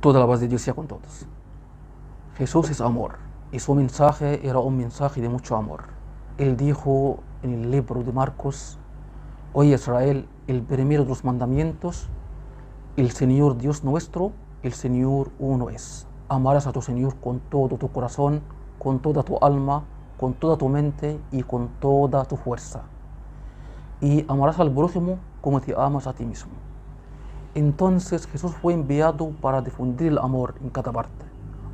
Toda la paz de Dios sea con todos. Jesús es amor y su mensaje era un mensaje de mucho amor. Él dijo en el libro de Marcos: Oye Israel, el primero de los mandamientos, el Señor Dios nuestro, el Señor uno es. Amarás a tu Señor con todo tu corazón, con toda tu alma, con toda tu mente y con toda tu fuerza. Y amarás al prójimo como te amas a ti mismo. Entonces Jesús fue enviado para difundir el amor en cada parte,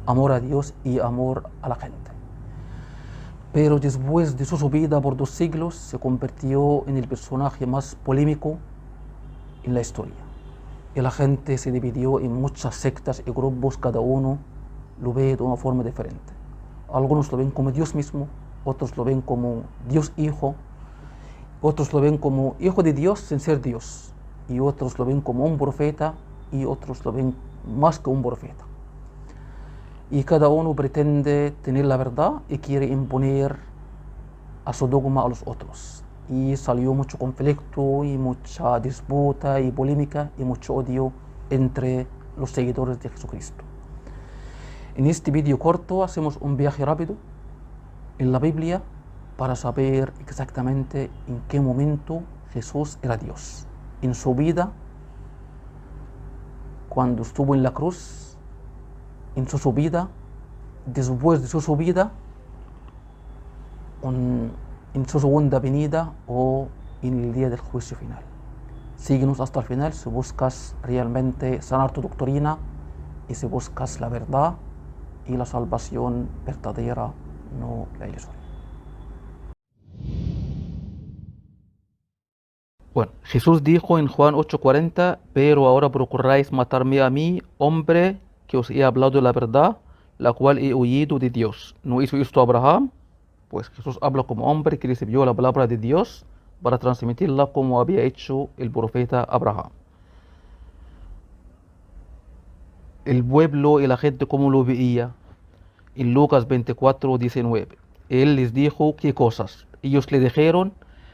amor a Dios y amor a la gente. Pero después de su subida por 2 siglos, se convirtió en el personaje más polémico en la historia. Y la gente se dividió en muchas sectas y grupos, cada uno lo ve de una forma diferente. Algunos lo ven como Dios mismo, otros lo ven como Dios Hijo, otros lo ven como Hijo de Dios sin ser Dios, y otros lo ven como un profeta, y otros lo ven más que un profeta. Y cada uno pretende tener la verdad y quiere imponer a su dogma a los otros. Y salió mucho conflicto y mucha disputa y polémica y mucho odio entre los seguidores de Jesucristo. En este vídeo corto hacemos un viaje rápido en la Biblia para saber exactamente en qué momento Jesús era Dios. En su vida, cuando estuvo en la cruz, en su subida, después de su subida, en su segunda venida o en el día del juicio final. Síguenos hasta el final si buscas realmente sanar tu doctrina y si buscas la verdad y la salvación verdadera, no la ilusoria. Bueno, Jesús dijo en Juan 8:40: pero ahora procuráis matarme a mí, hombre, que os he hablado de la verdad, la cual he oído de Dios. ¿No hizo esto Abraham? Pues Jesús habla como hombre que recibió la palabra de Dios para transmitirla como había hecho el profeta Abraham. El pueblo y la gente, ¿cómo lo veía? En Lucas 24:19. Él les dijo: ¿qué cosas? Ellos le dijeron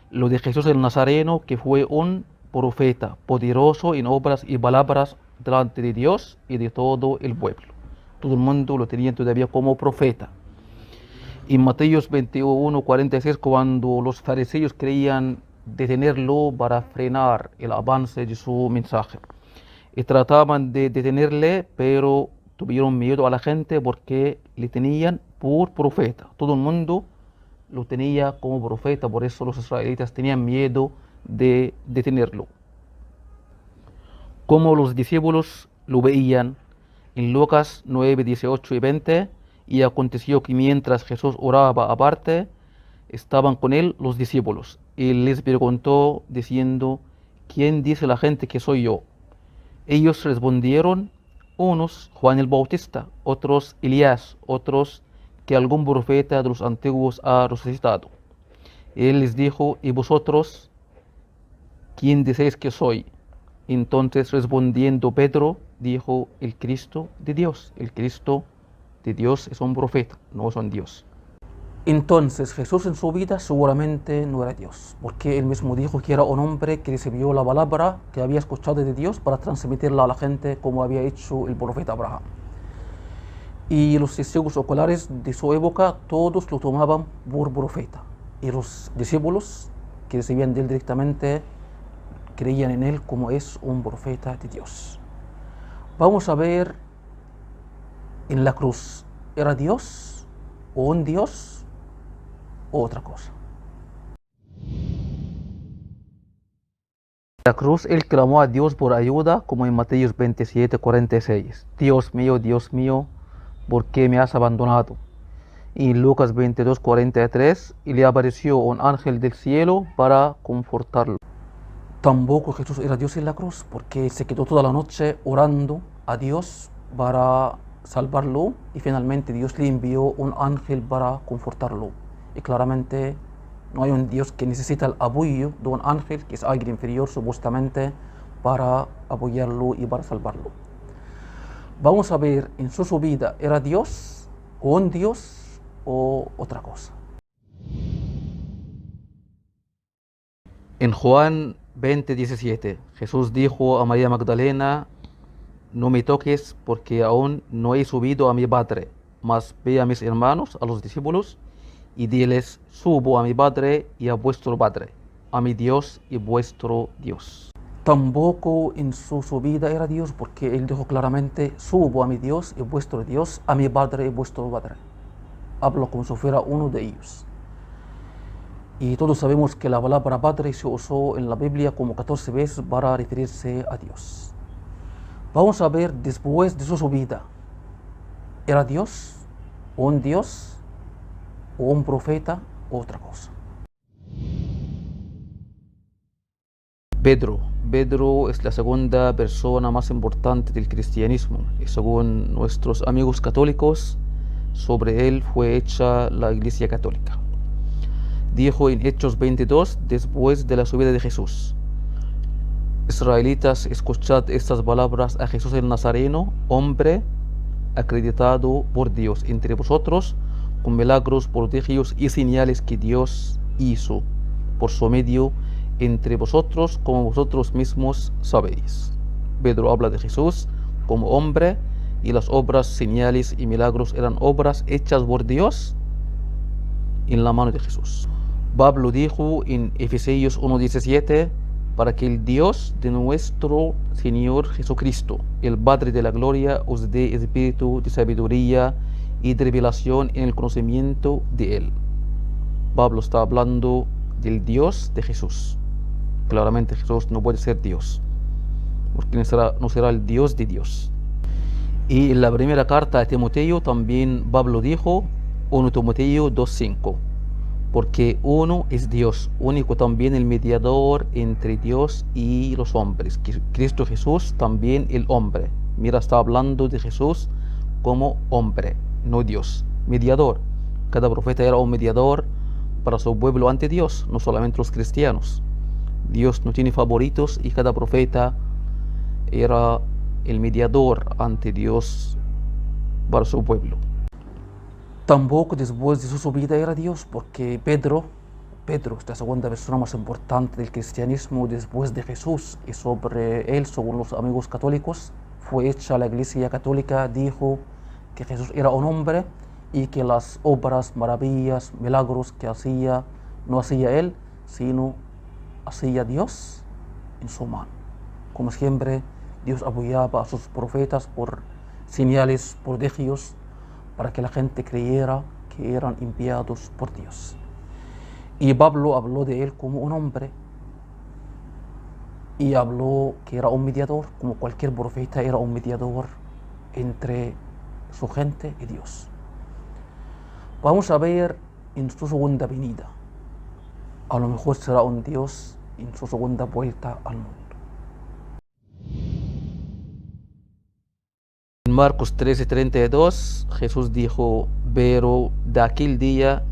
lo de Jesús el Nazareno, que fue un profeta poderoso en obras y palabras delante de Dios y de todo el pueblo. Todo el mundo lo tenía todavía como profeta. En Mateo 21:46, cuando los fariseos querían detenerlo para frenar el avance de su mensaje y trataban de detenerle, pero tuvieron miedo a la gente porque le tenían por profeta. Todo el mundo lo tenía como profeta, por eso los israelitas tenían miedo de detenerlo. Como los discípulos lo veían en Lucas 9:18 y 20, y aconteció que mientras Jesús oraba aparte, estaban con él los discípulos, y les preguntó diciendo: ¿quién dice la gente que soy yo? Ellos respondieron: unos Juan el Bautista, otros Elías, otros que algún profeta de los antiguos ha resucitado. Él les dijo: ¿y vosotros quién decís que soy? Entonces respondiendo Pedro dijo: el Cristo de Dios. El Cristo de Dios es un profeta, no es un Dios. Entonces Jesús en su vida seguramente no era Dios, porque él mismo dijo que era un hombre que recibió la palabra que había escuchado de Dios para transmitirla a la gente como había hecho el profeta Abraham. Y los testigos oculares de su época todos lo tomaban por profeta, y los discípulos que recibían de él directamente creían en él como es un profeta de Dios. Vamos a ver en la cruz, ¿era Dios o un Dios o otra cosa? En la cruz él clamó a Dios por ayuda, como en Mateo 27:46. Dios mío, ¿por qué me has abandonado? Y en Lucas 22:43, y le apareció un ángel del cielo para confortarlo. Tampoco Jesús era Dios en la cruz, porque se quedó toda la noche orando a Dios para salvarlo, y finalmente Dios le envió un ángel para confortarlo. Y claramente no hay un Dios que necesita el apoyo de un ángel, que es alguien inferior supuestamente, para apoyarlo y para salvarlo. Vamos a ver en su subida, ¿era Dios o un Dios o otra cosa? En Juan 20:17, Jesús dijo a María Magdalena: no me toques porque aún no he subido a mi Padre, mas ve a mis hermanos, a los discípulos, y diles, subo a mi Padre y a vuestro Padre, a mi Dios y vuestro Dios. Tampoco en su subida era Dios, porque él dijo claramente, subo a mi Dios y vuestro Dios, a mi Padre y vuestro Padre. Hablo como si fuera uno de ellos. Y todos sabemos que la palabra Padre se usó en la Biblia como 14 veces para referirse a Dios. Vamos a ver después de su subida, ¿era Dios, o un Dios, o un profeta, o otra cosa? Pedro es la segunda persona más importante del cristianismo y según nuestros amigos católicos, sobre él fue hecha la Iglesia Católica. Dijo en Hechos 22, después de la subida de Jesús: Israelitas, escuchad estas palabras a Jesús el Nazareno, hombre acreditado por Dios entre vosotros, con milagros, prodigios y señales que Dios hizo por su medio entre vosotros, como vosotros mismos sabéis. Pedro habla de Jesús como hombre, y las obras, señales y milagros eran obras hechas por Dios en la mano de Jesús. Pablo dijo en Efesios 1:17, para que el Dios de nuestro Señor Jesucristo, el Padre de la gloria, os dé espíritu de sabiduría y de revelación en el conocimiento de Él. Pablo está hablando del Dios de Jesús. Claramente Jesús no puede ser Dios, porque no será el Dios de Dios. Y en la primera carta a Timoteo también Pablo dijo, 1 Timoteo 2:5, porque uno es Dios, único también el mediador entre Dios y los hombres, Cristo Jesús, también el hombre. Mira, está hablando de Jesús como hombre, no Dios, mediador. Cada profeta era un mediador para su pueblo ante Dios, no solamente los cristianos. Dios no tiene favoritos y cada profeta era el mediador ante Dios para su pueblo. Tampoco después de su subida era Dios, porque Pedro es la segunda persona más importante del cristianismo después de Jesús, y sobre él, según los amigos católicos, fue hecha la Iglesia Católica. Dijo que Jesús era un hombre y que las obras, maravillas, milagros que hacía, no hacía él, sino hacía Dios en su mano. Como siempre, Dios apoyaba a sus profetas por señales, prodigios, para que la gente creyera que eran enviados por Dios. Y Pablo habló de él como un hombre, y habló que era un mediador, como cualquier profeta era un mediador entre su gente y Dios. Vamos a ver en su segunda venida. A lo mejor será un Dios en su segunda vuelta al mundo. En Marcos 13:32, Jesús dijo, pero de aquel día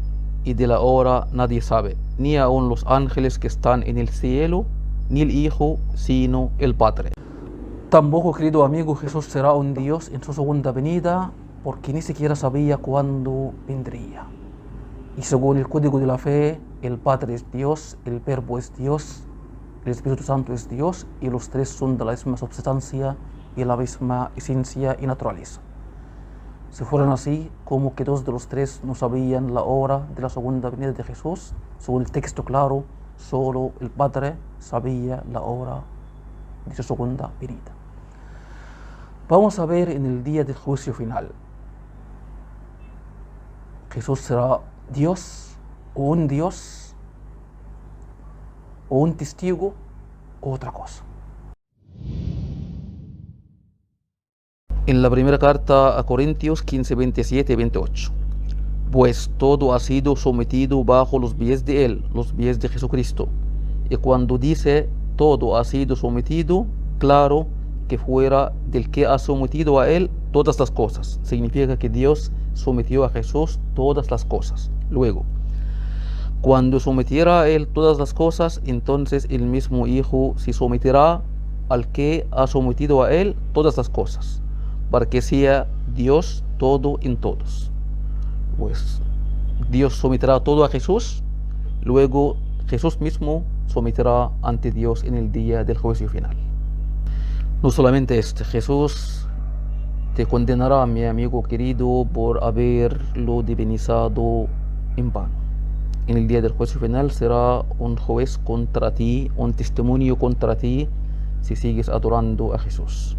y de la hora nadie sabe, ni aun los ángeles que están en el cielo, ni el Hijo, sino el Padre. Tampoco, querido amigo, Jesús será un Dios en su segunda venida, porque ni siquiera sabía cuándo vendría. Y según el código de la fe, el Padre es Dios, el Verbo es Dios, el Espíritu Santo es Dios, y los tres son de la misma substancia y la misma esencia y naturaleza. Si fueran así, como que dos de los tres no sabían la hora de la segunda venida de Jesús, según el texto claro, solo el Padre sabía la hora de su segunda venida. Vamos a ver en el día del juicio final. Jesús será Dios, o un Dios, o un testigo, o otra cosa. En la primera carta a Corintios 15:27-28, pues todo ha sido sometido bajo los pies de Él, los pies de Jesucristo. Y cuando dice todo ha sido sometido, claro que fuera del que ha sometido a Él todas las cosas. Significa que Dios sometió a Jesús todas las cosas. Luego, cuando sometiera a Él todas las cosas, entonces el mismo Hijo se someterá al que ha sometido a Él todas las cosas, para que sea Dios todo en todos. Pues Dios someterá todo a Jesús, luego Jesús mismo someterá ante Dios en el día del juicio final. No solamente esto, Jesús te condenará, mi amigo querido, por haberlo divinizado en vano. En el día del juicio final será un juez contra ti, un testimonio contra ti, si sigues adorando a Jesús.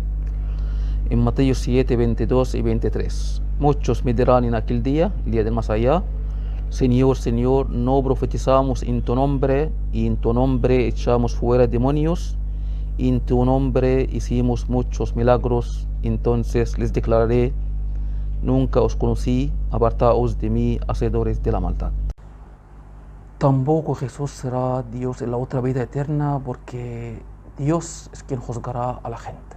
En Mateo 7, 22 y 23. Muchos me dirán en aquel día, el día del más allá: Señor, Señor, no profetizamos en tu nombre, y en tu nombre echamos fuera demonios, y en tu nombre hicimos muchos milagros. Entonces les declararé: nunca os conocí, apartaos de mí, hacedores de la maldad. Tampoco Jesús será Dios en la otra vida eterna, porque Dios es quien juzgará a la gente.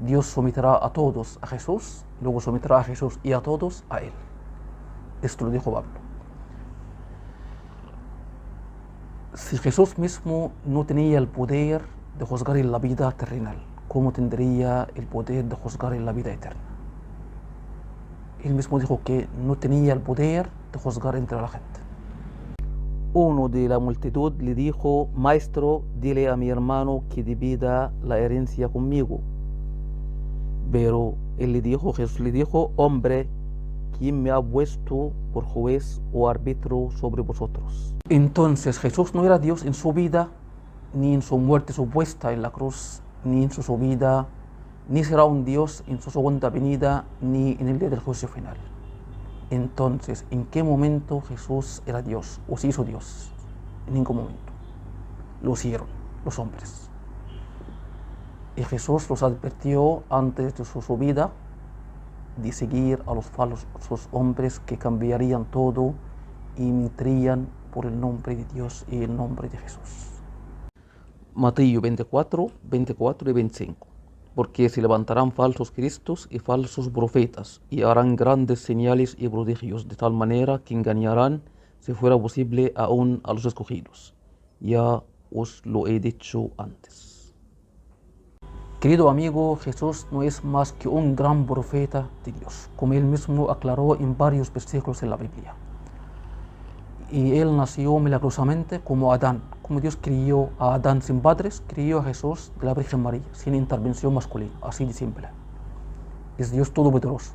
Dios someterá a todos a Jesús, luego someterá a Jesús y a todos a Él. Esto lo dijo Pablo. Si Jesús mismo no tenía el poder de juzgar en la vida terrenal, ¿cómo tendría el poder de juzgar en la vida eterna? Él mismo dijo que no tenía el poder de juzgar entre la gente. Uno de la multitud le dijo: Maestro, dile a mi hermano que divida la herencia conmigo. Pero Jesús le dijo: Hombre, ¿quién me ha puesto por juez o árbitro sobre vosotros? Entonces Jesús no era Dios en su vida, ni en su muerte supuesta en la cruz, ni en su subida, ni será un Dios en su segunda venida, ni en el día del juicio final. Entonces, ¿en qué momento Jesús era Dios o se hizo Dios? En ningún momento. Lo hicieron los hombres. Y Jesús los advirtió antes de su subida de seguir a los falsos hombres que cambiarían todo y mentirían por el nombre de Dios y el nombre de Jesús. Mateo 24, 24 y 25. Porque se levantarán falsos cristos y falsos profetas, y harán grandes señales y prodigios, de tal manera que engañarán, si fuera posible, aún a los escogidos. Ya os lo he dicho antes. Querido amigo, Jesús no es más que un gran profeta de Dios, como él mismo aclaró en varios versículos en la Biblia. Y él nació milagrosamente como Adán. Como Dios crió a Adán sin padres, crió a Jesús de la Virgen María, sin intervención masculina, así de simple. Es Dios todopoderoso.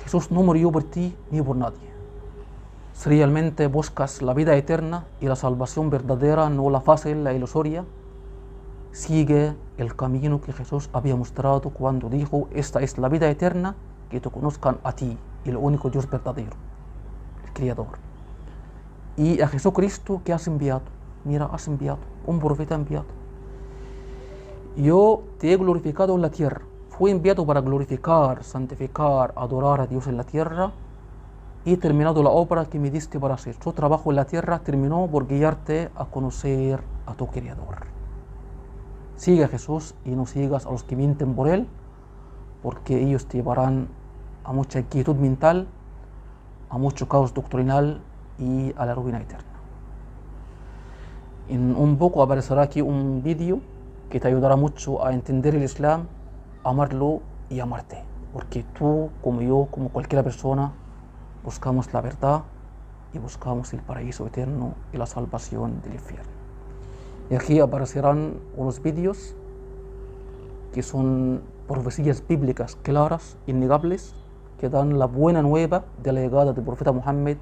Jesús no murió por ti ni por nadie. Si realmente buscas la vida eterna y la salvación verdadera, no la fácil, la ilusoria, sigue el camino que Jesús había mostrado cuando dijo: esta es la vida eterna, que te conozcan a ti, el único Dios verdadero, el Creador. Y a Jesucristo que has enviado. Mira, has enviado, un profeta enviado. Yo te he glorificado en la tierra. Fui enviado para glorificar, santificar, adorar a Dios en la tierra. Y he terminado la obra que me diste para hacer. Su trabajo en la tierra terminó por guiarte a conocer a tu Creador. Sigue a Jesús y no sigas a los que mienten por Él, porque ellos te llevarán a mucha inquietud mental, a mucho caos doctrinal y a la ruina eterna. En un poco aparecerá aquí un vídeo que te ayudará mucho a entender el Islam, amarlo y amarte, porque tú, como yo, como cualquier persona, buscamos la verdad y buscamos el paraíso eterno y la salvación del infierno. Y aquí aparecerán unos vídeos que son profecías bíblicas claras, innegables, que dan la buena nueva de la llegada del profeta Muhammad,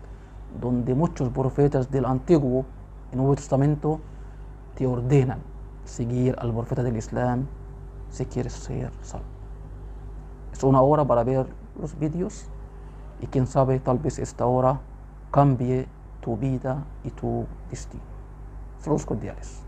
donde muchos profetas del Antiguo y Nuevo Testamento te ordenan seguir al profeta del Islam si quieres ser salvo. Es una hora para ver los vídeos y quién sabe, tal vez esta hora cambie tu vida y tu destino. Saludos cordiales.